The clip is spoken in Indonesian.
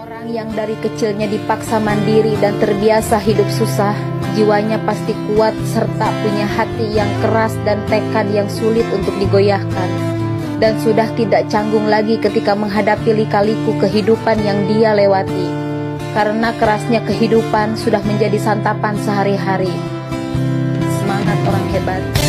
Orang yang dari kecilnya dipaksa mandiri dan terbiasa hidup susah, jiwanya pasti kuat serta punya hati yang keras dan tekad yang sulit untuk digoyahkan. Dan sudah tidak canggung lagi ketika menghadapi lika-liku kehidupan yang dia lewati. Karena kerasnya kehidupan sudah menjadi santapan sehari-hari. Semangat orang hebat.